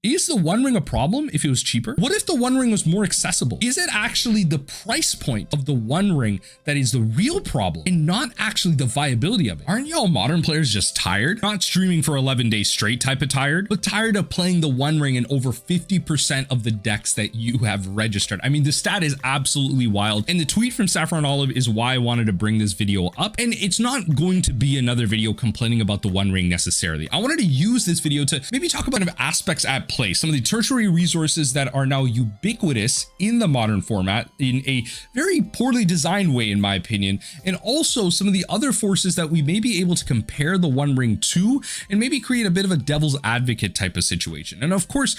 Is the One Ring a problem if it was cheaper? What if the One Ring was more accessible? Is it actually the price point of the One Ring that is the real problem and not actually the viability of it? Aren't y'all modern players just tired? Not streaming for 11 days straight type of tired, but tired of playing the One Ring in over 50% of the decks that you have registered. I mean, the stat is absolutely wild. And the tweet from Saffron Olive is why I wanted to bring this video up. And it's not going to be another video complaining about the One Ring necessarily. I wanted to use this video to maybe talk about aspects at play, some of the tertiary resources that are now ubiquitous in the modern format in a very poorly designed way, in my opinion, and also some of the other forces that we may be able to compare the One Ring to and maybe create a bit of a devil's advocate type of situation. And of course,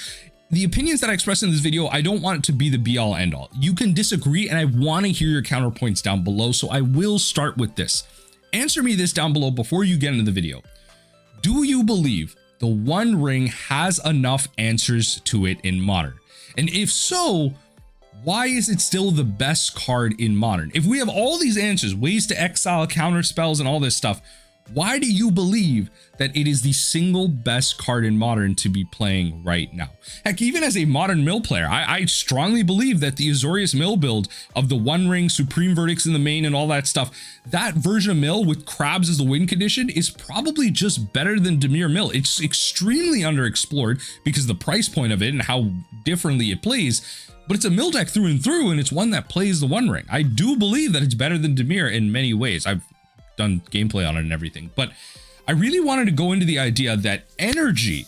the opinions that I express in this video, I don't want it to be the be all end all. You can disagree, and I want to hear your counterpoints down below. So I will start with this. Answer me this down below before you get into the video. Do you believe the One Ring has enough answers to it in modern? And if so, why is it still the best card in modern? If we have all these answers, ways to exile, counter spells, and all this stuff, why do you believe that it is the single best card in modern to be playing right now? Heck, even as a modern mill player, I strongly believe that the Azorius mill build of the One Ring, Supreme Verdicts in the main, and all that stuff, that version of mill with crabs as the win condition is probably just better than Dimir mill. It's extremely underexplored because of the price point of it and how differently it plays, but it's a mill deck through and through, and it's one that plays the One Ring. I do believe that it's better than Dimir in many ways. I've done gameplay on it and everything, but I really wanted to go into the idea that energy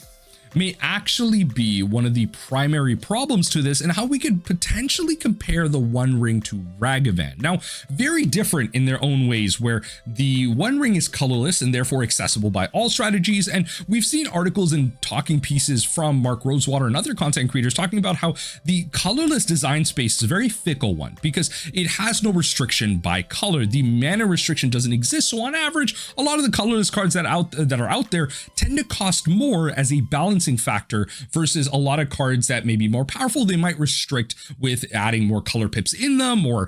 may actually be one of the primary problems to this, and how we could potentially compare the One Ring to Ragavan. Now, very different in their own ways, where the One Ring is colorless and therefore accessible by all strategies. And we've seen articles and talking pieces from Mark Rosewater and other content creators talking about how the colorless design space is a very fickle one because it has no restriction by color. The mana restriction doesn't exist. So on average, a lot of the colorless cards that are out there tend to cost more as a balancing factor versus a lot of cards that may be more powerful. They might restrict with adding more color pips in them, or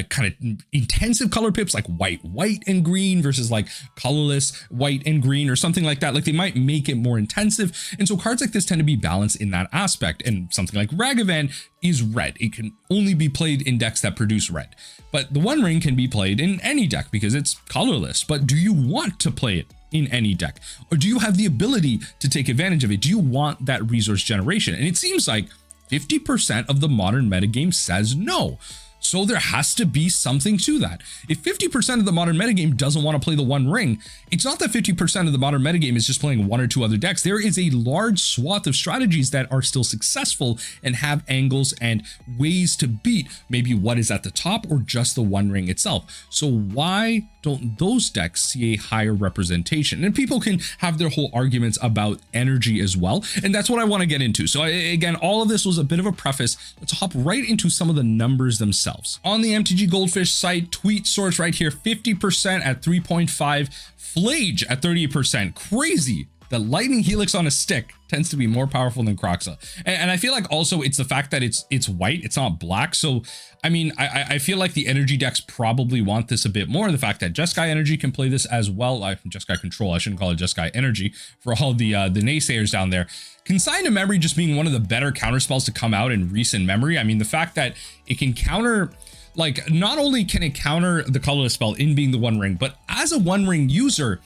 kind of intensive color pips like white, and green versus like colorless white and green or something like that. Like they might make it more intensive. And so cards like this tend to be balanced in that aspect. And something like Ragavan is red. It can only be played in decks that produce red. But the One Ring can be played in any deck because it's colorless. But do you want to play it in any deck, or do you have the ability to take advantage of it? Do you want that resource generation? And it seems like 50% of the modern metagame says no. So there has to be something to that. If 50% of the modern metagame doesn't want to play the One Ring, it's not that 50% of the modern metagame is just playing one or two other decks. There is a large swath of strategies that are still successful and have angles and ways to beat maybe what is at the top or just the One Ring itself. So why don't those decks see a higher representation? And people can have their whole arguments about energy as well, and that's what I want to get into. So again, all of this was a bit of a preface. Let's hop right into some of the numbers themselves. On the MTG Goldfish site, tweet source right here, 50% at 3.5, Flage at 38%. Crazy. The Lightning Helix on a stick tends to be more powerful than Kroxa. And I feel like also it's the fact that it's white, it's not black. So, I mean, I feel like the energy decks probably want this a bit more. The fact that Jeskai Energy can play this as well. Jeskai Control, I shouldn't call it Jeskai Energy for all the naysayers down there. Consign to Memory just being one of the better counterspells to come out in recent memory. I mean, the fact that it can counter, like, not only can it counter the colorless spell in being the One Ring, but as a One Ring user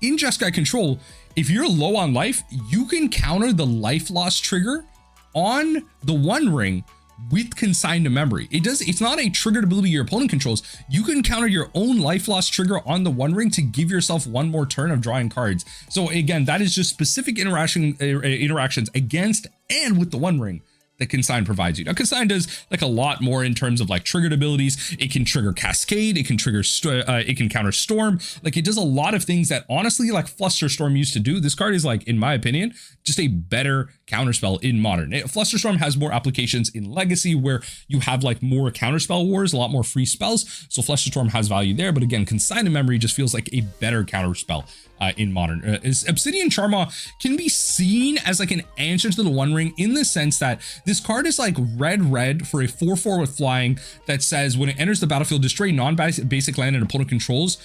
in Jeskai Control, if you're low on life, you can counter the life loss trigger on the One Ring with Consign to Memory. It's not a triggered ability your opponent controls. You can counter your own life loss trigger on the One Ring to give yourself one more turn of drawing cards. So again, that is just specific interactions against and with the One Ring that Consign provides you. Now, Consign does like a lot more in terms of like triggered abilities. It can trigger Cascade, it can trigger, it can counter Storm. Like it does a lot of things that honestly like Flusterstorm used to do. This card is like, in my opinion, just a better counterspell in modern. Flusterstorm has more applications in Legacy where you have like more counterspell wars, a lot more free spells. So Flusterstorm has value there. But again, Consign to Memory just feels like a better counterspell in modern. Obsidian Charmaw can be seen as like an answer to the One Ring in the sense that this card is like red for a 4/4 with flying that says when it enters the battlefield, destroy non-basic land an opponent controls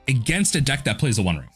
against a deck that plays the One Ring.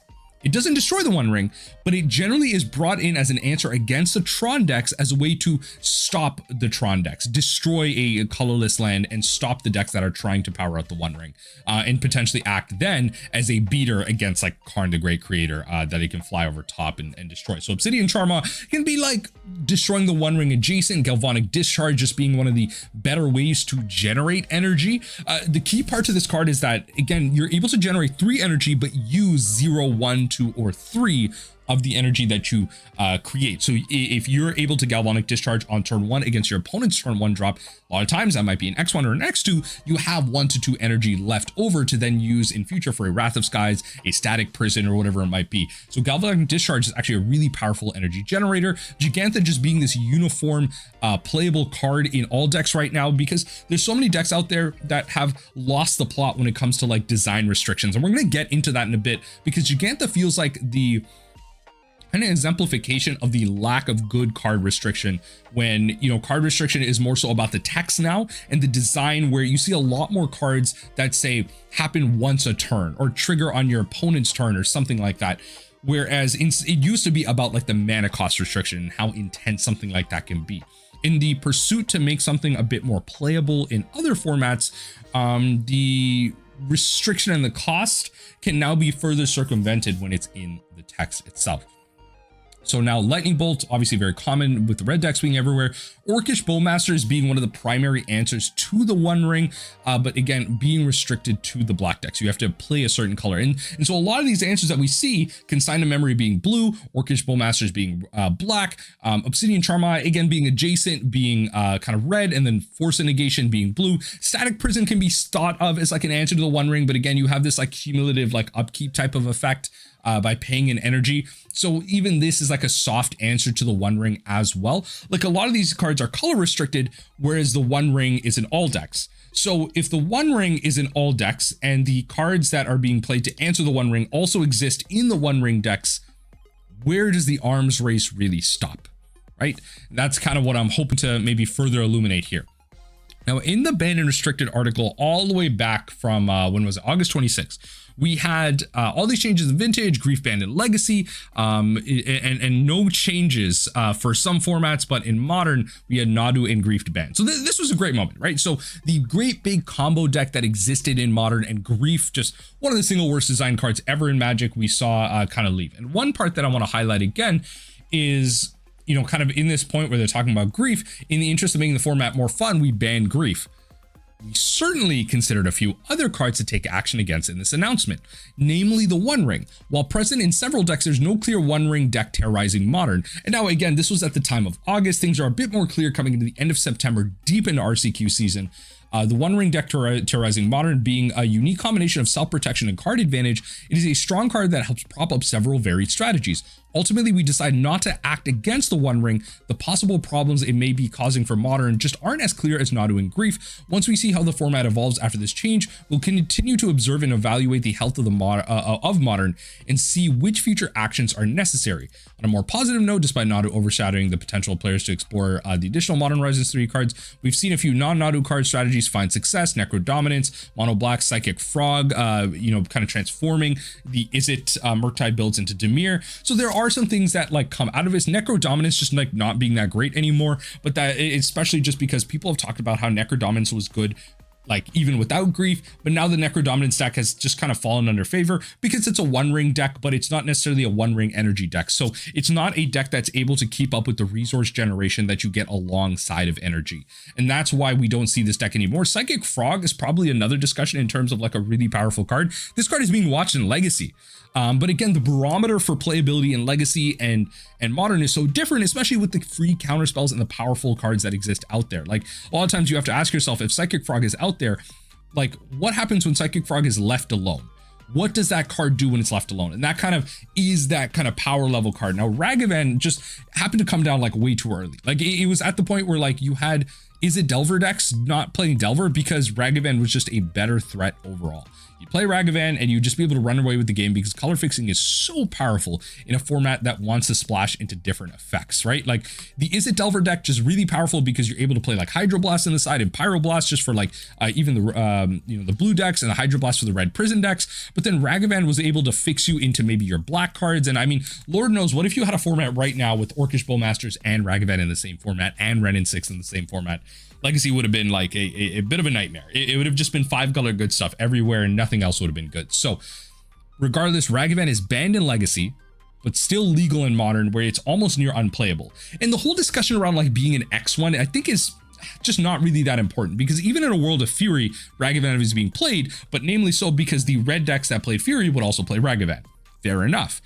It doesn't destroy the One Ring, but it generally is brought in as an answer against the Tron decks as a way to stop the Tron decks, destroy a colorless land and stop the decks that are trying to power out the One Ring, and potentially act then as a beater against like Karn the Great Creator that it can fly over top and destroy. So Obsidian Charma can be like destroying the One Ring adjacent, Galvanic Discharge just being one of the better ways to generate energy. The key part to this card is that, again, you're able to generate 3 energy, but use 0, 1, 2, or 3 of the energy that you create. So if you're able to Galvanic Discharge on turn 1 against your opponent's turn 1 drop, a lot of times that might be an X1 or an X2, you have 1 to 2 energy left over to then use in future for a Wrath of Skies, a Static Prison, or whatever it might be. So Galvanic Discharge is actually a really powerful energy generator. Giganta just being this uniform playable card in all decks right now, because there's so many decks out there that have lost the plot when it comes to like design restrictions. And we're going to get into that in a bit, because Giganta feels like the kind of exemplification of the lack of good card restriction, when, you know, card restriction is more so about the text now and the design, where you see a lot more cards that say happen once a turn or trigger on your opponent's turn or something like that. Whereas it used to be about like the mana cost restriction and how intense something like that can be. In the pursuit to make something a bit more playable in other formats, the restriction and the cost can now be further circumvented when it's in the text itself. So now Lightning Bolt, obviously very common with the red decks being everywhere. Orcish Bowmasters being one of the primary answers to the One Ring, but again, being restricted to the black decks. You have to play a certain color. And so a lot of these answers that we see, Consign to Memory being blue, Orcish Bowmasters being black, Obsidian Charma, again, being adjacent, being kind of red, and then Force of Negation being blue. Static Prison can be thought of as like an answer to the One Ring, but again, you have this like cumulative like upkeep type of effect by paying in energy. So even this is like a soft answer to the One Ring as well. Like a lot of these cards are color restricted, whereas the One Ring is in all decks. So if the One Ring is in all decks and the cards that are being played to answer the One Ring also exist in the One Ring decks, where does the arms race really stop, right? That's kind of what I'm hoping to maybe further illuminate here. Now, in the banned and restricted article all the way back from, when was it? August 26th, we had all these changes in Vintage, Grief Banned, and Legacy, and no changes for some formats, but in Modern, we had Nadu and Grief banned. So this was a great moment, right? So the great big combo deck that existed in Modern, and Grief, just one of the single worst design cards ever in Magic, we saw kind of leave. And one part that I want to highlight again is, you know, kind of in this point where they're talking about Grief, in the interest of making the format more fun, we banned Grief. We certainly considered a few other cards to take action against in this announcement, namely the One Ring. While present in several decks, there's no clear One Ring deck terrorizing Modern. And now again, this was at the time of August. Things are a bit more clear coming into the end of September, deep into RCQ season. The One Ring deck terrorizing Modern being a unique combination of self-protection and card advantage, it is a strong card that helps prop up several varied strategies. Ultimately, we decide not to act against the One Ring. The possible problems it may be causing for Modern just aren't as clear as Nadu and Grief. Once we see how the format evolves after this change, we'll continue to observe and evaluate the health of Modern and see which future actions are necessary. On a more positive note, despite Nadu overshadowing the potential players to explore the additional Modern Horizons 3 cards, we've seen a few non-Nadu card strategies find success. Necro Dominance, Mono Black, Psychic Frog, you know, kind of transforming the Izzet Murktide builds into Dimir. So there are some things that like come out of this. Necro Dominance just like not being that great anymore, but that especially just because people have talked about how Necro Dominance was good like even without Grief, but now the Necro Dominance deck has just kind of fallen under favor because it's a One Ring deck, but it's not necessarily a One Ring energy deck. So it's not a deck that's able to keep up with the resource generation that you get alongside of energy. And that's why we don't see this deck anymore. Psychic Frog is probably another discussion in terms of like a really powerful card. This card is being watched in Legacy. But again, the barometer for playability in Legacy and Modern is so different, especially with the free counter spells and the powerful cards that exist out there. Like a lot of times you have to ask yourself, if Psychic Frog is out there, like what happens when Psychic Frog is left alone? What does that card do when it's left alone? And that kind of is that kind of power level card. Now Ragavan just happened to come down like way too early. Like it was at the point where like you had Is it Delver decks not playing Delver? Because Ragavan was just a better threat overall. You play Ragavan and you just be able to run away with the game because color fixing is so powerful in a format that wants to splash into different effects, right? Like the Is It Delver deck just really powerful because you're able to play like Hydroblast on the side and Pyroblast just for like even the the blue decks, and the Hydroblast for the red prison decks. But then Ragavan was able to fix you into maybe your black cards. And I mean, Lord knows, what if you had a format right now with Orcish Bowmasters and Ragavan in the same format and Renin 6 in the same format? Legacy would have been like a bit of a nightmare. It would have just been 5-color good stuff everywhere and nothing else would have been good. So regardless, Ragavan is banned in Legacy, but still legal in Modern, where it's almost near unplayable. And the whole discussion around like being an X1, I think is just not really that important, because even in a world of Fury, Ragavan is being played, but namely so because the red decks that played Fury would also play Ragavan. Fair enough.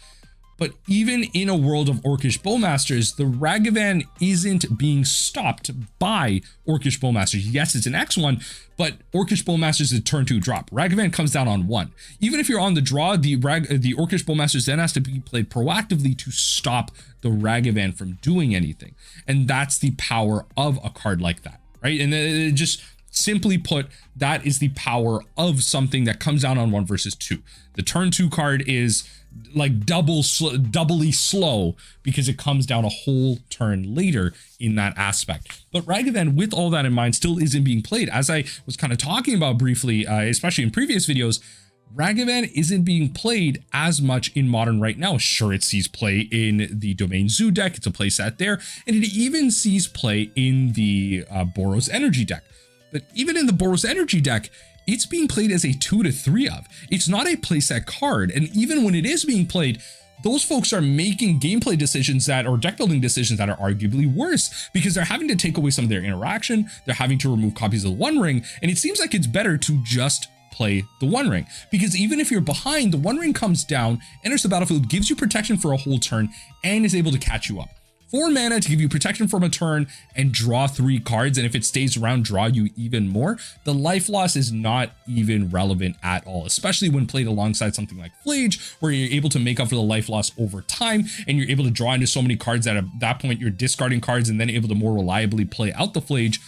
But even in a world of Orcish Bowmasters, the Ragavan isn't being stopped by Orcish Bowmasters. Yes, it's an X1, but Orcish Bowmasters is a turn 2 drop. Ragavan comes down on 1. Even if you're on the draw, the Orcish Bowmasters then has to be played proactively to stop the Ragavan from doing anything. And that's the power of a card like that, right? And it just simply put, that is the power of something that comes down on 1 versus 2. The turn 2 card is like doubly slow because it comes down a whole turn later in that aspect. But Ragavan, with all that in mind, still isn't being played. As I was kind of talking about briefly, especially in previous videos, Ragavan isn't being played as much in Modern right now. Sure, it sees play in the Domain Zoo deck. It's a playset there. And it even sees play in the Boros Energy deck. But even in the Boros Energy deck, it's being played as a 2 to 3 of. It's not a playset card. And even when it is being played, those folks are making gameplay decisions or deck building decisions that are arguably worse, because they're having to take away some of their interaction. They're having to remove copies of the One Ring. And it seems like it's better to just play the One Ring, because even if you're behind, the One Ring comes down, enters the battlefield, gives you protection for a whole turn, and is able to catch you up. 4 mana to give you protection from a turn and draw 3 cards, and if it stays around, draw you even more. The life loss is not even relevant at all, especially when played alongside something like Flage, where you're able to make up for the life loss over time, and you're able to draw into so many cards that at that point you're discarding cards and then able to more reliably play out the Flage.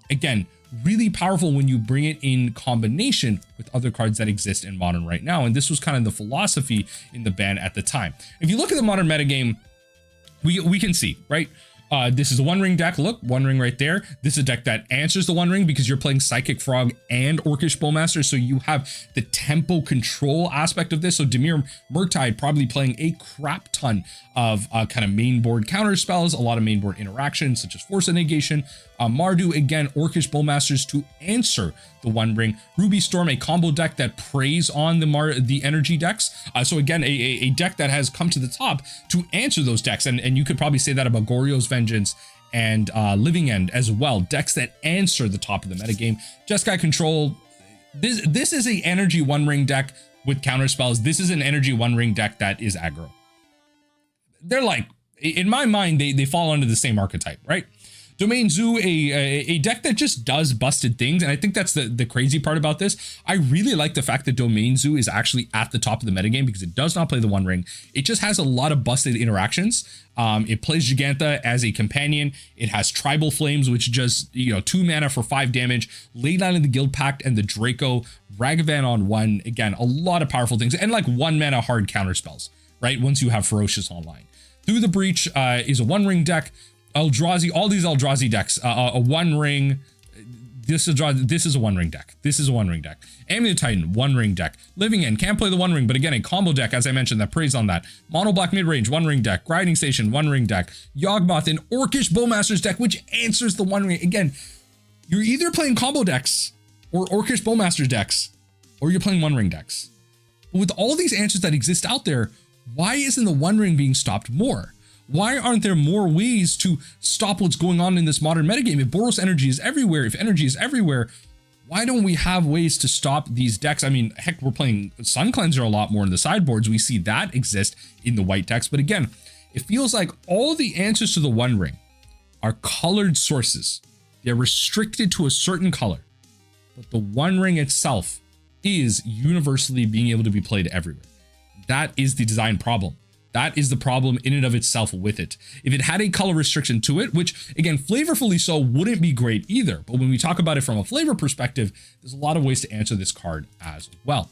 Again, really powerful when you bring it in combination with other cards that exist in Modern right now, and this was kind of the philosophy in the ban at the time. If you look at the Modern metagame, we can see, right? This is a One Ring deck. Look, One Ring right there. This is a deck that answers the One Ring because you're playing Psychic Frog and Orcish Bowmaster, so you have the tempo control aspect of this. So Dimir Murktide probably playing a crap ton of kind of main board counter spells, a lot of main board interactions such as Force of Negation. Mardu, again, Orcish Bowmasters to answer the One Ring. Ruby Storm, a combo deck that preys on the energy decks. So again, a deck that has come to the top to answer those decks. And you could probably say that about Goryo's Vengeance and Living End as well. Decks that answer the top of the metagame. Jeskai Control. This is a energy One Ring deck with counter spells. This is an energy One Ring deck that is aggro. They're like, in my mind, they fall under the same archetype, right? Domain Zoo, a deck that just does busted things, and I think that's the crazy part about this. I really like the fact that Domain Zoo is actually at the top of the metagame because it does not play the One Ring. It just has a lot of busted interactions. It plays Giganta as a companion. It has Tribal Flames, which just, 2 mana for 5 damage, Leyline of the Guild Pact and the Draco, Ragavan on 1. Again, a lot of powerful things, and like 1 mana hard counter spells, right? Once you have Ferocious online. Through the Breach is a One Ring deck. Eldrazi, all these Eldrazi decks, a One Ring. This is a One Ring deck. This is a One Ring deck. Amulet Titan, One Ring deck. Living End, can't play the One Ring, but again, a combo deck, as I mentioned, that preys on that. Mono Black Midrange, One Ring deck. Grinding Station, One Ring deck. Yawgmoth, an Orcish Bowmasters deck, which answers the One Ring. Again, you're either playing combo decks or Orcish Bowmasters decks, or you're playing One Ring decks. But with all these answers that exist out there, why isn't the One Ring being stopped more? Why aren't there more ways to stop what's going on in this Modern metagame? If Boros Energy is everywhere, if energy is everywhere, why don't we have ways to stop these decks? I mean, heck, we're playing Sun Cleanser a lot more in the sideboards. We see that exist in the white decks. But again, it feels like all the answers to the One Ring are colored sources. They're restricted to a certain color. But the One Ring itself is universally being able to be played everywhere. That is the design problem. That is the problem in and of itself with it. If it had a color restriction to it, which again, flavorfully so, wouldn't be great either. But when we talk about it from a flavor perspective, there's a lot of ways to answer this card as well.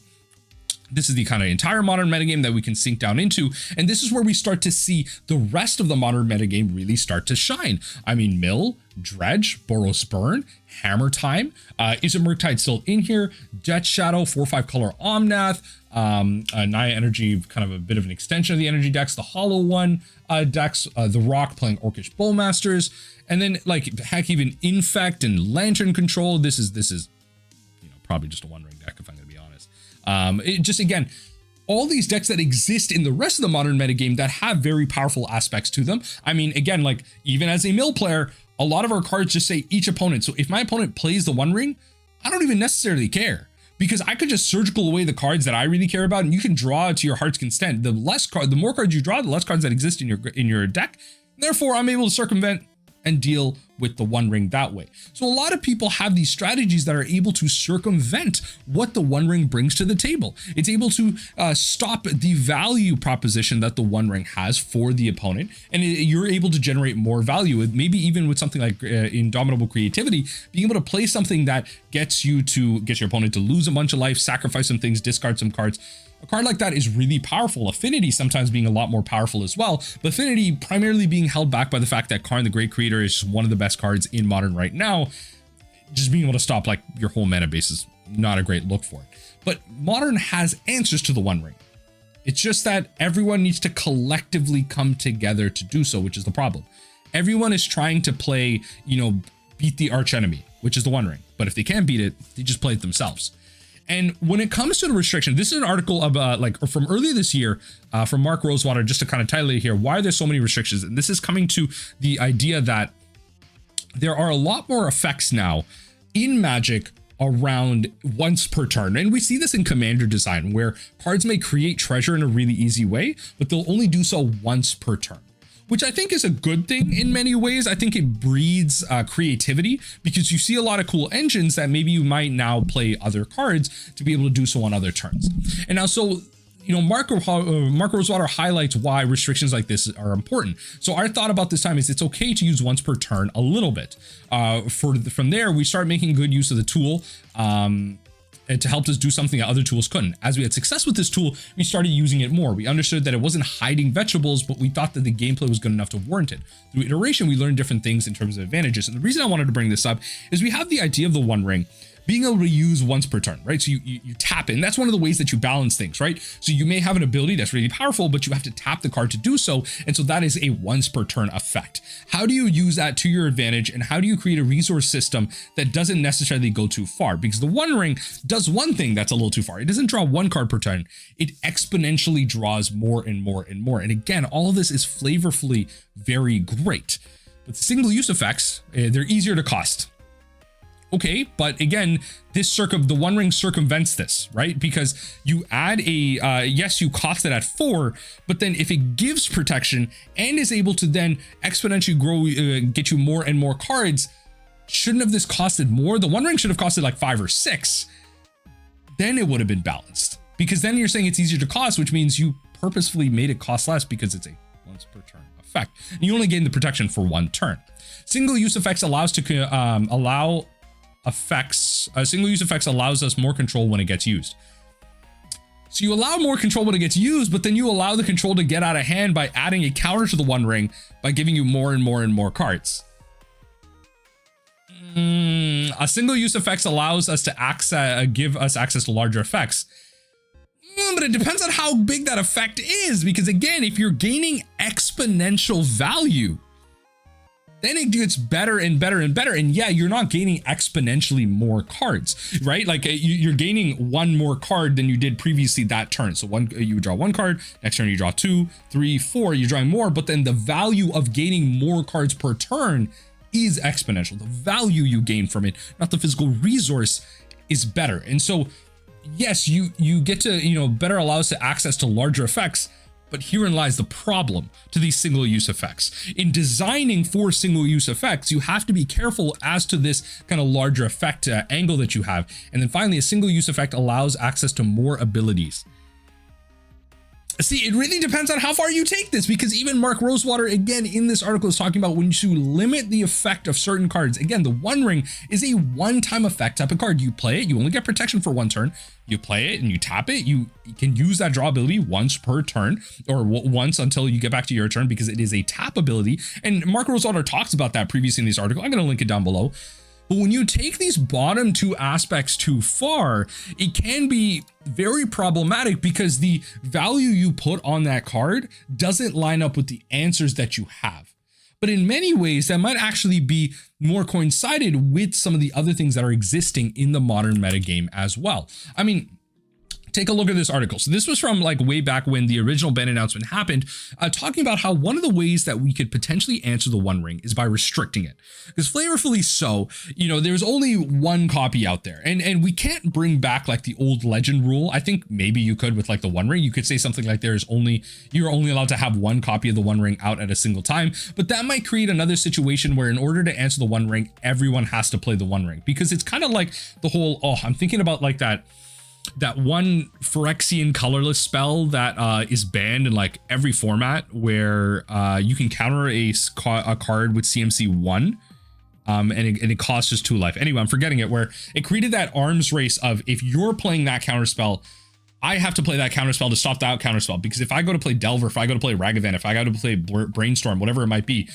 This is the kind of entire modern metagame that we can sink down into. And this is where we start to see the rest of the modern metagame really start to shine. I mean, Mill, Dredge, Boros Burn, Hammer Time. Is it Murktide still in here? Jet Shadow, 4/5 color Omnath, Naya Energy, kind of a bit of an extension of the energy decks, the Hollow One decks, the Rock playing Orcish Bowmasters, and then like heck, even Infect and Lantern Control. This is probably just a one ring deck if I'm gonna be honest. It just, again, all these decks that exist in the rest of the modern metagame that have very powerful aspects to them. I mean, again, like even as a Mill player, a lot of our cards just say each opponent. So if my opponent plays the One Ring, I don't even necessarily care, because I could just surgical away the cards that I really care about, and you can draw to your heart's content. The more cards you draw, the less cards that exist in your deck. Therefore, I'm able to circumvent and deal with the One Ring that way. So a lot of people have these strategies that are able to circumvent what the One Ring brings to the table. It's able to stop the value proposition that the One Ring has for the opponent, and you're able to generate more value, maybe even with something like Indomitable Creativity, being able to play something that gets your opponent to lose a bunch of life, sacrifice some things, discard some cards. A card like that is really powerful. Affinity sometimes being a lot more powerful as well, but Affinity primarily being held back by the fact that Karn the Great Creator is one of the best cards in Modern right now. Just being able to stop like your whole mana base is not a great look for it. But Modern has answers to the One Ring. It's just that everyone needs to collectively come together to do so, which is the problem. Everyone is trying to play, beat the arch enemy, which is the One Ring. But if they can't beat it, they just play it themselves. And when it comes to the restriction, this is an article about from earlier this year from Mark Rosewater, just to kind of title it here, why are there so many restrictions? And this is coming to the idea that there are a lot more effects now in Magic around once per turn. And we see this in Commander design, where cards may create treasure in a really easy way, but they'll only do so once per turn, which I think is a good thing in many ways. I think it breeds creativity, because you see a lot of cool engines that maybe you might now play other cards to be able to do so on other turns. And now, so, Mark Rosewater highlights why restrictions like this are important. So our thought about this time is it's okay to use once per turn a little bit. From there, we start making good use of the tool, and to help us do something that other tools couldn't. As we had success with this tool, we started using it more. We understood that it wasn't hiding vegetables, but we thought that the gameplay was good enough to warrant it. Through iteration, we learned different things in terms of advantages. And the reason I wanted to bring this up is we have the idea of the One Ring being able to use once per turn, right? So you tap it, and that's one of the ways that you balance things, right? So you may have an ability that's really powerful, but you have to tap the card to do so. And so that is a once per turn effect. How do you use that to your advantage? And how do you create a resource system that doesn't necessarily go too far? Because the One Ring does one thing that's a little too far. It doesn't draw one card per turn. It exponentially draws more and more and more. And again, all of this is flavorfully very great. But the single use effects, they're easier to cost. Okay, but again, the One Ring circumvents this, right? Because you add yes, you cost it at 4, but then if it gives protection and is able to then exponentially grow, get you more and more cards, shouldn't have this costed more? The One Ring should have costed like 5 or 6. Then it would have been balanced, because then you're saying it's easier to cost, which means you purposefully made it cost less because it's a once per turn effect. And you only gain the protection for 1 turn. Single use effects single use effects allows us more control when it gets used. So you allow more control when it gets used, but then you allow the control to get out of hand by adding a counter to the One Ring by giving you more and more and more cards. A single use effects allows us to give us access to larger effects. But it depends on how big that effect is, because again, if you're gaining exponential value, then it gets better and better and better. And yeah, you're not gaining exponentially more cards, right? Like you're gaining 1 more card than you did previously that turn. So you draw 1 card, next turn you draw 2, 3, 4, you're drawing more, but then the value of gaining more cards per turn is exponential. The value you gain from it, not the physical resource, is better. And so yes, you get to, better allow us to access to larger effects. But herein lies the problem to these single use effects. In designing for single use effects, you have to be careful as to this kind of larger effect angle that you have. And then finally, a single use effect allows access to more abilities. See, it really depends on how far you take this, because even Mark Rosewater, again, in this article is talking about when you limit the effect of certain cards. Again, the One Ring is a one-time effect type of card. You play it, you only get protection for one turn. You play it and you tap it. You can use that draw ability once per turn, or once until you get back to your turn, because it is a tap ability. And Mark Rosewater talks about that previously in this article. I'm going to link it down below. But when you take these bottom two aspects too far, it can be very problematic, because the value you put on that card doesn't line up with the answers that you have. But in many ways, that might actually be more coincided with some of the other things that are existing in the modern metagame as well. I mean, take a look at this article. So this was from like way back when the original ban announcement happened, talking about how one of the ways that we could potentially answer the One Ring is by restricting it. Because flavorfully so, you know, there's only one copy out there, and we can't bring back like the old legend rule. I think maybe you could with like the One Ring. You could say something like you're only allowed to have one copy of the One Ring out at a single time, but that might create another situation where in order to answer the One Ring, everyone has to play the One Ring, because it's kind of like the whole, I'm thinking about like that one Phyrexian colorless spell that is banned in like every format, where you can counter a card with CMC 1, and it costs just 2 life. Anyway, I'm forgetting it, where it created that arms race of, if you're playing that counter spell, I have to play that counter spell to stop that counter spell, because if I go to play Delver, if I go to play Ragavan, if I go to play Brainstorm, whatever it might be,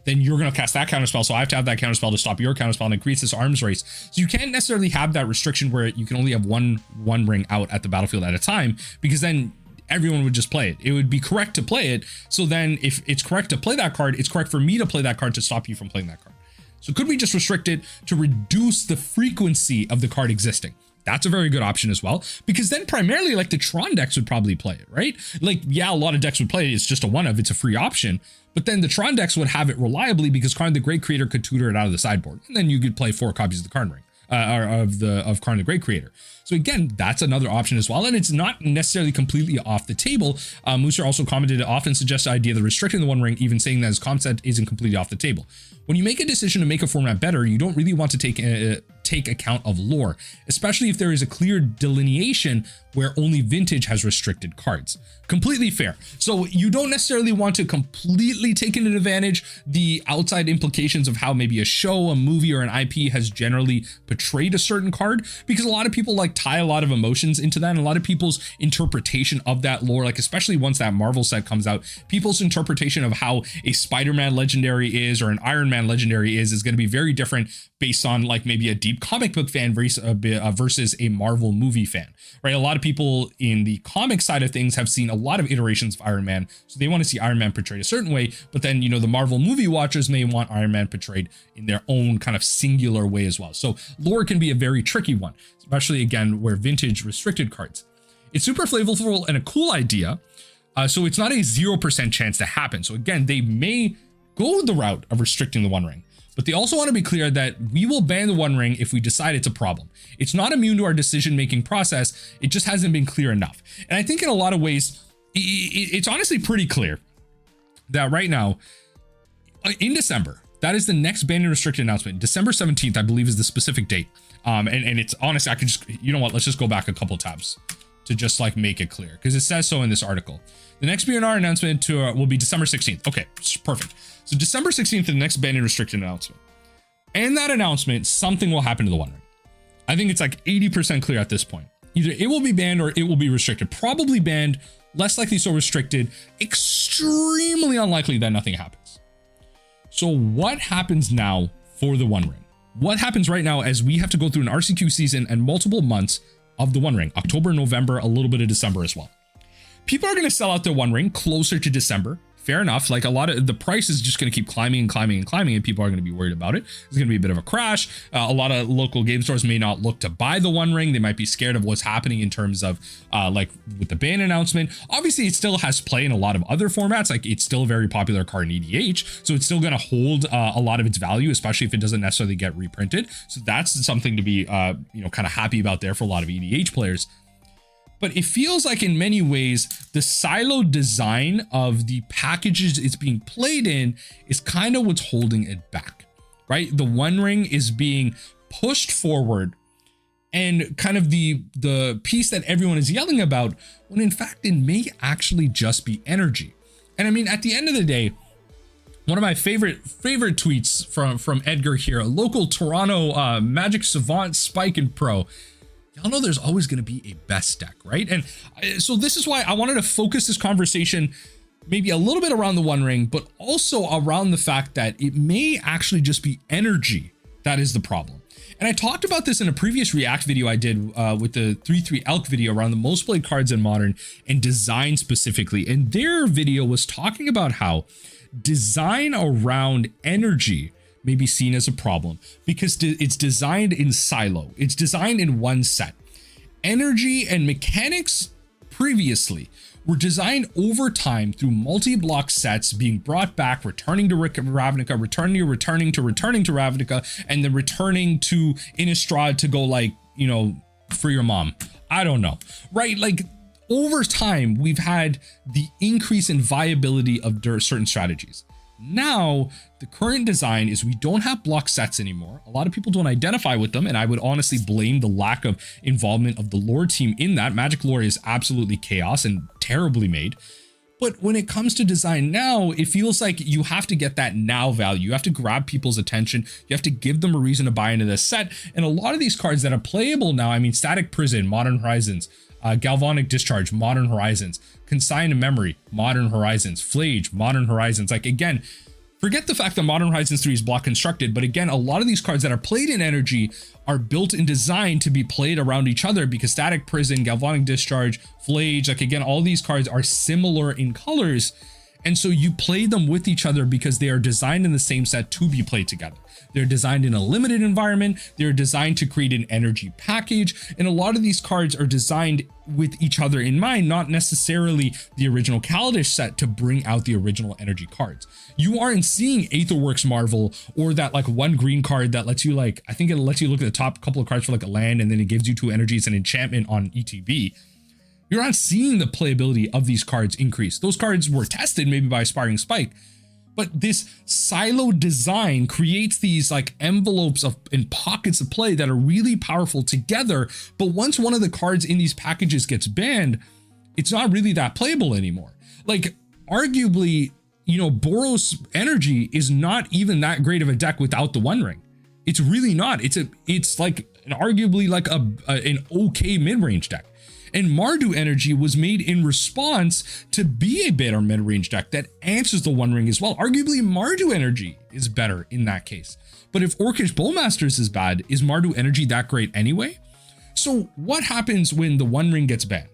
then you're going to cast that counterspell. So I have to have that counterspell to stop your counterspell, and it creates this arms race. So you can't necessarily have that restriction where you can only have one ring out at the battlefield at a time, because then everyone would just play it. It would be correct to play it. So then if it's correct to play that card, it's correct for me to play that card to stop you from playing that card. So could we just restrict it to reduce the frequency of the card existing? That's a very good option as well, because then primarily like the Tron decks would probably play it, right? Like, yeah, a lot of decks would play it. It's just a one of, it's a free option. But then the Tron decks would have it reliably, because Karn the Great Creator could tutor it out of the sideboard, and then you could play 4 copies of the Karn Ring, of Karn the Great Creator. So again, that's another option as well, and it's not necessarily completely off the table. Mooser also commented, it often suggests the idea that restricting the One Ring, even saying that his concept isn't completely off the table. When you make a decision to make a format better, you don't really want to take account of lore, especially if there is a clear delineation where only Vintage has restricted cards. Completely fair. So you don't necessarily want to completely take into advantage the outside implications of how maybe a show, a movie, or an IP has generally portrayed a certain card, because a lot of people like tie a lot of emotions into that, and a lot of people's interpretation of that lore, like especially once that Marvel set comes out, people's interpretation of how a Spider-Man legendary is, or an Iron Man legendary is going to be very different based on like maybe a deep comic book fan versus a Marvel movie fan, right? A lot of people in the comic side of things have seen a lot of iterations of Iron Man, so they want to see Iron Man portrayed a certain way, but then, you know, the Marvel movie watchers may want Iron Man portrayed in their own kind of singular way as well. So lore can be a very tricky one, especially again where Vintage restricted cards. It's super flavorful and a cool idea, so it's not a 0% chance to happen. So again, they may go the route of restricting the One Ring, but they also want to be clear that we will ban the One Ring if we decide it's a problem. It's not immune to our decision-making process. It just hasn't been clear enough. And I think in a lot of ways, it's honestly pretty clear that right now in December, that is the next ban and restricted announcement. December 17th, I believe, is the specific date. And it's honestly, I could just, you know what, let's just go back a couple tabs to just like make it clear, because it says so in this article. The next BNR announcement will be December 16th. Okay, perfect. So December 16th, the next ban and restricted announcement. And that announcement, something will happen to the One Ring. I think it's like 80% clear at this point. Either it will be banned or it will be restricted. Probably banned, less likely so restricted, extremely unlikely that nothing happens. So what happens now for the One Ring? What happens right now as we have to go through an RCQ season and multiple months of the One Ring, October, November, a little bit of December as well. People are going to sell out their One Ring closer to December. Fair enough. Like a lot of the price is just going to keep climbing and climbing and climbing, and people are going to be worried about it. There's going to be a bit of a crash. A lot of local game stores may not look to buy the One Ring. They might be scared of what's happening in terms of like with the ban announcement. Obviously, it still has play in a lot of other formats. Like it's still a very popular card in EDH, so it's still going to hold a lot of its value, especially if it doesn't necessarily get reprinted. So that's something to be you know, kind of happy about there for a lot of EDH players. But it feels like in many ways, the siloed design of the packages it's being played in is kind of what's holding it back, right? The One Ring is being pushed forward and kind of the piece that everyone is yelling about, when in fact it may actually just be energy. And I mean, at the end of the day, one of my favorite tweets from Edgar here, a local Toronto Magic Savant Spike and Pro. Y'all know there's always going to be a best deck, right? And so this is why I wanted to focus this conversation maybe a little bit around the One Ring, but also around the fact that it may actually just be energy that is the problem. And I talked about this in a previous React video I did with the 3-3 Elk video around the most played cards in Modern and design specifically. And their video was talking about how design around energy may be seen as a problem because it's designed in silo. It's designed in one set. Energy and mechanics previously were designed over time through multi-block sets being brought back, returning to Ravnica, returning to Ravnica, and then returning to Innistrad to go like, you know, for your mom. I don't know, right? Like over time, we've had the increase in viability of certain strategies. Now, the current design is we don't have block sets anymore. A lot of people don't identify with them, and I would honestly blame the lack of involvement of the lore team in that. Magic lore is absolutely chaos and terribly made. But when it comes to design now, it feels like you have to get that now value. You have to grab people's attention. You have to give them a reason to buy into this set. And a lot of these cards that are playable now, I mean, Static Prison, Modern Horizons, Galvanic Discharge, Modern Horizons, Consigned Memory, Modern Horizons, Flage, Modern Horizons. Like again, forget the fact that Modern Horizons 3 is block constructed, but again, a lot of these cards that are played in energy are built and designed to be played around each other because Static Prison, Galvanic Discharge, Flage, like again, all these cards are similar in colors. And so you play them with each other because they are designed in the same set to be played together. They're designed in a limited environment. They're designed to create an energy package. And a lot of these cards are designed with each other in mind, not necessarily the original Kaladesh set to bring out the original energy cards. You aren't seeing Aetherworks Marvel or that like one green card that lets you like, I think it lets you look at the top couple of cards for like a land and then it gives you 2 energies and enchantment on ETB. You're not seeing the playability of these cards increase. Those cards were tested maybe by Aspiring Spike, but this silo design creates these like envelopes of and pockets of play that are really powerful together. But once one of the cards in these packages gets banned, it's not really that playable anymore. Like arguably, you know, Boros Energy is not even that great of a deck without the One Ring. It's really not. It's like arguably like an okay mid-range deck. And Mardu Energy was made in response to be a better mid-range deck that answers the One Ring as well. Arguably, Mardu Energy is better in that case. But if Orcish Bowmasters is bad, is Mardu Energy that great anyway? So what happens when the One Ring gets banned?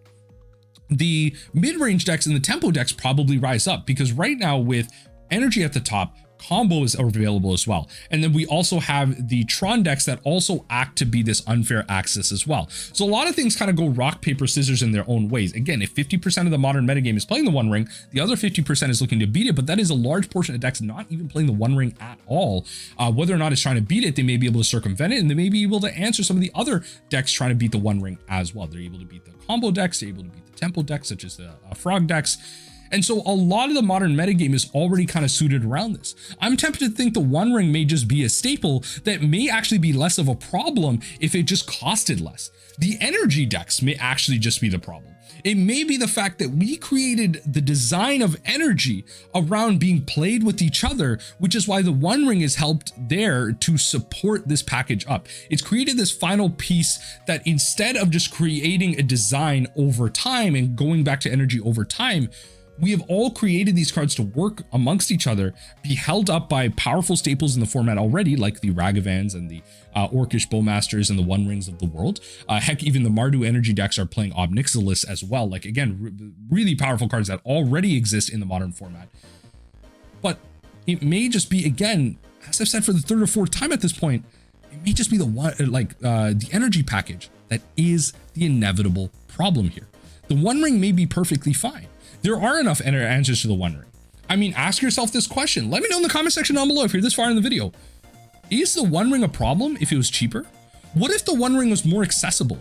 The mid-range decks and the tempo decks probably rise up because right now with energy at the top, combos are available as well. And then we also have the Tron decks that also act to be this unfair access as well. So a lot of things kind of go rock, paper, scissors in their own ways. Again, if 50% of the modern metagame is playing the One Ring, the other 50% is looking to beat it, but that is a large portion of decks not even playing the One Ring at all. Whether or not it's trying to beat it, they may be able to circumvent it, and they may be able to answer some of the other decks trying to beat the One Ring as well. They're able to beat the combo decks, they're able to beat the tempo decks, such as the frog decks. And so a lot of the modern metagame is already kind of suited around this. I'm tempted to think the One Ring may just be a staple that may actually be less of a problem if it just costed less. The energy decks may actually just be the problem. It may be the fact that we created the design of energy around being played with each other, which is why the One Ring is helped there to support this package up. It's created this final piece that instead of just creating a design over time and going back to energy over time, we have all created these cards to work amongst each other, be held up by powerful staples in the format already, like the Ragavans and the Orcish Bowmasters and the One Rings of the world. Heck, even the Mardu energy decks are playing Ob Nixilis as well. Like again, really powerful cards that already exist in the modern format. But it may just be, again, as I've said for the third or fourth time at this point, it may just be the one, the energy package that is the inevitable problem here. The One Ring may be perfectly fine. There are enough answers to the One Ring. I mean, ask yourself this question. Let me know in the comment section down below if you're this far in the video. Is the One Ring a problem if it was cheaper? What if the One Ring was more accessible?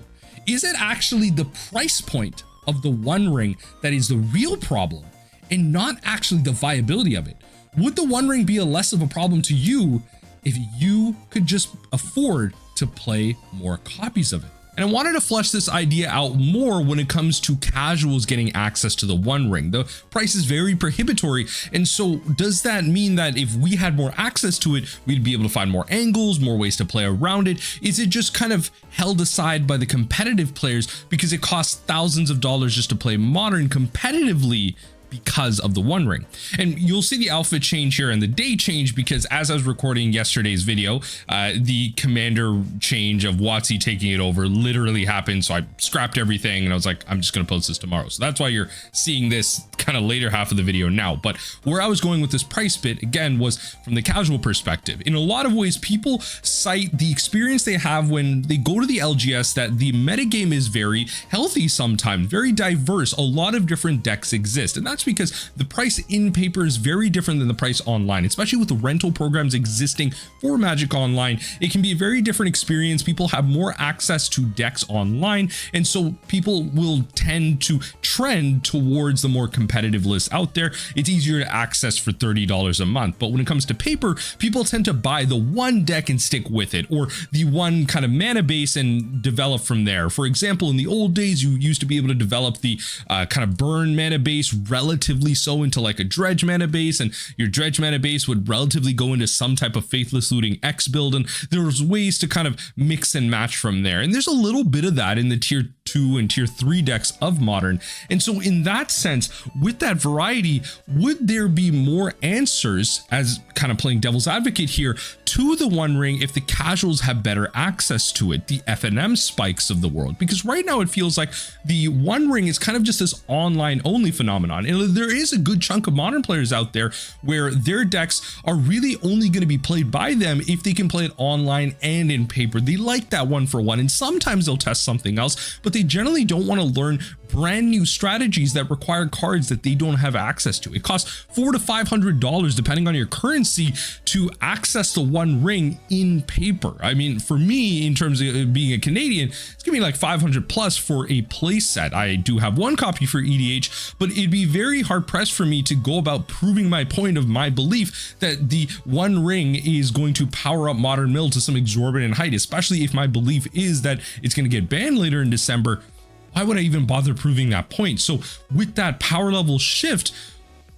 Is it actually the price point of the One Ring that is the real problem and not actually the viability of it? Would the One Ring be a less of a problem to you if you could just afford to play more copies of it? And I wanted to flesh this idea out more when it comes to casuals getting access to the One Ring. The price is very prohibitory. And so does that mean that if we had more access to it, we'd be able to find more angles, more ways to play around it? Is it just kind of held aside by the competitive players because it costs thousands of dollars just to play Modern competitively because of the One Ring? And you'll see the outfit change here and the day change because as I was recording yesterday's video, the commander change of WotC taking it over literally happened. So I scrapped everything and I was like, I'm just going to post this tomorrow. So that's why you're seeing this kind of later half of the video now. But where I was going with this price bit again was from the casual perspective. In a lot of ways, people cite the experience they have when they go to the LGS that the metagame is very healthy sometimes, very diverse. A lot of different decks exist. And that's because the price in paper is very different than the price online, especially with the rental programs existing for Magic Online. It can be a very different experience. People have more access to decks online, and so people will tend to trend towards the more competitive list out there. It's easier to access for $30 a month. But when it comes to paper, people tend to buy the one deck and stick with it, or the one kind of mana base and develop from there. For example, in the old days, you used to be able to develop the kind of burn mana base relatively so into like a dredge mana base, and your dredge mana base would relatively go into some type of faithless looting X build, and there's ways to kind of mix and match from there. And there's a little bit of that in the tier 2 and tier 3 decks of Modern. And so in that sense, with that variety, would there be more answers, as kind of playing devil's advocate here, to the One Ring if the casuals have better access to it, the FNM spikes of the world? Because right now it feels like the One Ring is kind of just this online only phenomenon. And there is a good chunk of Modern players out there where their decks are really only going to be played by them if they can play it online and in paper. They like that 1-for-1, and sometimes they'll test something else, but they generally don't want to learn brand new strategies that require cards that they don't have access to. It costs $400 to $500 depending on your currency to access the One Ring in paper. I mean, for me, in terms of being a Canadian, it's gonna be like 500 plus for a play set. I do have one copy for EDH, but it'd be very hard pressed for me to go about proving my point of my belief that the One Ring is going to power up Modern Mill to some exorbitant height, especially if my belief is that it's going to get banned later in December. Why would I even bother proving that point? So with that power level shift,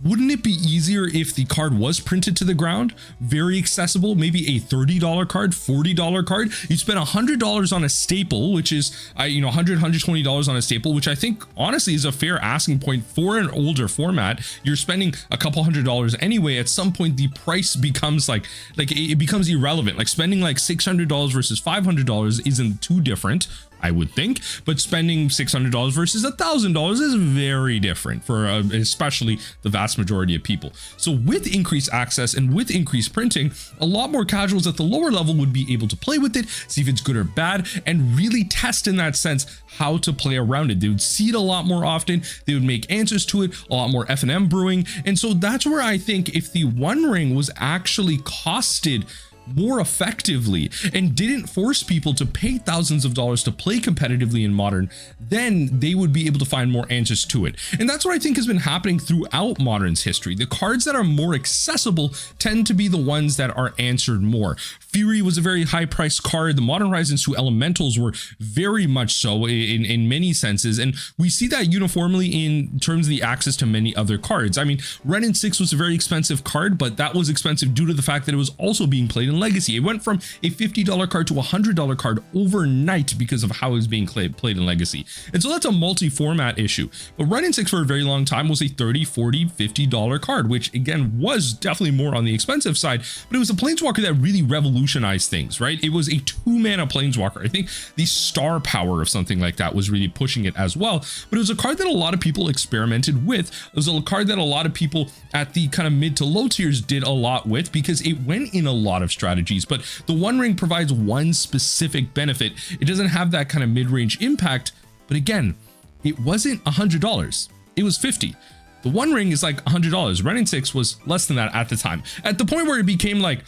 wouldn't it be easier if the card was printed to the ground, very accessible, maybe a $30 card, $40 card? You spend $100 on a staple, which is $100, $120 on a staple, which I think honestly is a fair asking point for an older format. You're spending a couple $100 anyway. At some point the price becomes like it becomes irrelevant. Like spending like $600 versus $500 isn't too different, I would think, but spending $600 versus $1,000 is very different for especially the vast majority of people. So with increased access and with increased printing, a lot more casuals at the lower level would be able to play with it, see if it's good or bad, and really test in that sense how to play around it. They would see it a lot more often. They would make answers to it, a lot more FNM brewing. And so that's where I think if the One Ring was actually costed more effectively and didn't force people to pay thousands of dollars to play competitively in Modern, then they would be able to find more answers to it. And that's what I think has been happening throughout Modern's history. The cards that are more accessible tend to be the ones that are answered more. Fury was a very high priced card. The Modern Horizons 2 Elementals were very much so in many senses, and we see that uniformly in terms of the access to many other cards. I mean, Wrenn and 6 was a very expensive card, but that was expensive due to the fact that it was also being played in Legacy. It went from a $50 card to a $100 card overnight because of how it was being played in Legacy. And so that's a multi-format issue. But Wrenn and 6 for a very long time was a $30, $40, $50 card, which again was definitely more on the expensive side, but it was a Planeswalker that really revolutionized things, right? It was a 2-mana Planeswalker. I think the star power of something like that was really pushing it as well, but it was a card that a lot of people experimented with. It was a card that a lot of people at the kind of mid to low tiers did a lot with because it went in a lot of strategies. But the One Ring provides one specific benefit. It doesn't have that kind of mid-range impact, but again, it wasn't $100, it was $50. The One Ring is like $100. Wrenn and 6 was less than that at the time, at the point where it became like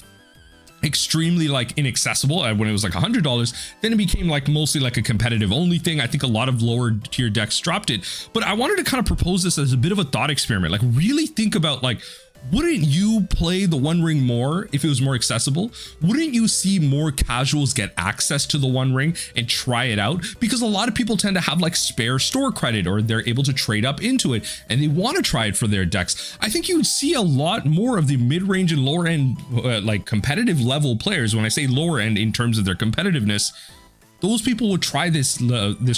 extremely like inaccessible. When it was like $100, then it became like mostly like a competitive only thing. I think a lot of lower tier decks dropped it, but I wanted to kind of propose this as a bit of a thought experiment. Like really think about like, wouldn't you play the One Ring more if it was more accessible? Wouldn't you see more casuals get access to the One Ring and try it out? Because a lot of people tend to have like spare store credit, or they're able to trade up into it and they want to try it for their decks. I think you would see a lot more of the mid-range and lower end like competitive level players. When I say lower end in terms of their competitiveness, those people would try this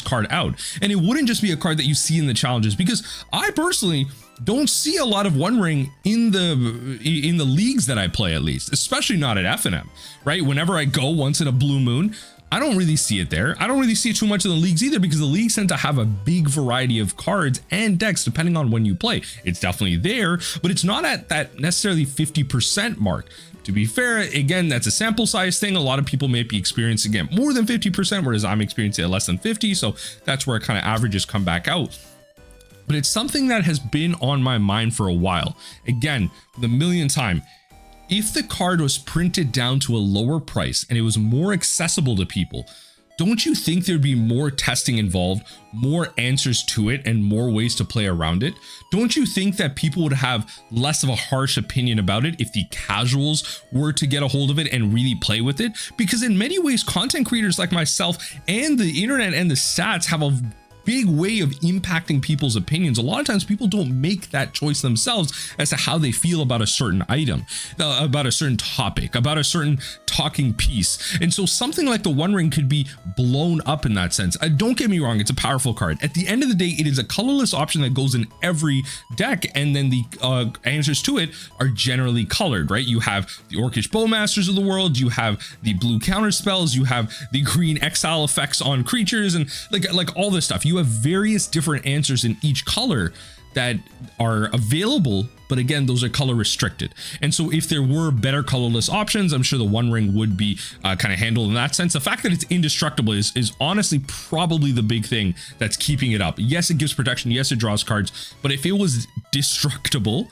card out, and it wouldn't just be a card that you see in the challenges, because I personally don't see a lot of One Ring in the leagues that I play, at least, especially not at FNM, right? Whenever I go once in a blue moon, I don't really see it there. I don't really see it too much in the leagues either, because the leagues tend to have a big variety of cards and decks depending on when you play. It's definitely there, but it's not at that necessarily 50% mark. To be fair, again, that's a sample size thing. A lot of people may be experiencing it more than 50%, whereas I'm experiencing it less than 50. So that's where kind of averages come back out. But it's something that has been on my mind for a while. Again, the millionth time, if the card was printed down to a lower price and it was more accessible to people, don't you think there'd be more testing involved, more answers to it, and more ways to play around it? Don't you think that people would have less of a harsh opinion about it if the casuals were to get a hold of it and really play with it? Because in many ways, content creators like myself and the internet and the stats have a big way of impacting people's opinions. A lot of times people don't make that choice themselves as to how they feel about a certain item, about a certain topic, about a certain talking piece. And so something like the One Ring could be blown up in that sense. Don't get me wrong, it's a powerful card. At the end of the day, it is a colorless option that goes in every deck, and then the answers to it are generally colored, right? You have the Orcish Bowmasters of the world, you have the blue counter spells, you have the green exile effects on creatures, and like all this stuff. You have various different answers in each color that are available, but again, those are color restricted. And so if there were better colorless options, I'm sure the One Ring would be kind of handled in that sense. The fact that it's indestructible is honestly probably the big thing that's keeping it up. Yes, it gives protection, yes, it draws cards, but if it was destructible,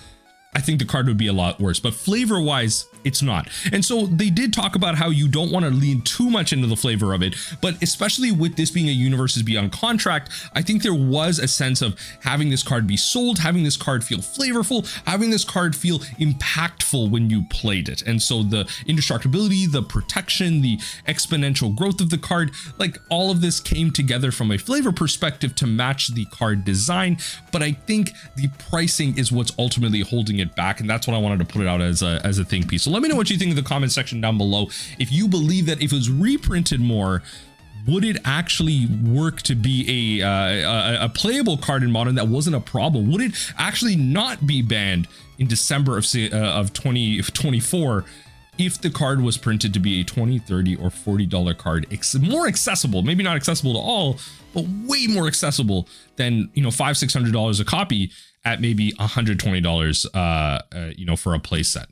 I think the card would be a lot worse. But flavor wise, it's not. And so they did talk about how you don't want to lean too much into the flavor of it, but especially with this being a Universes Beyond contract, I think there was a sense of having this card be sold, having this card feel flavorful, having this card feel impactful when you played it. And so the indestructibility, the protection, the exponential growth of the card, like all of this came together from a flavor perspective to match the card design. But I think the pricing is what's ultimately holding it back, and that's what I wanted to put it out as a think piece. So let me know what you think in the comment section down below. If you believe that if it was reprinted more, would it actually work to be a playable card in Modern that wasn't a problem? Would it actually not be banned in December of 2024 if the card was printed to be a $20, $30, or $40 card? More accessible, maybe not accessible to all, but way more accessible than, you know, $500, $600 a copy at maybe $120, you know, for a play set.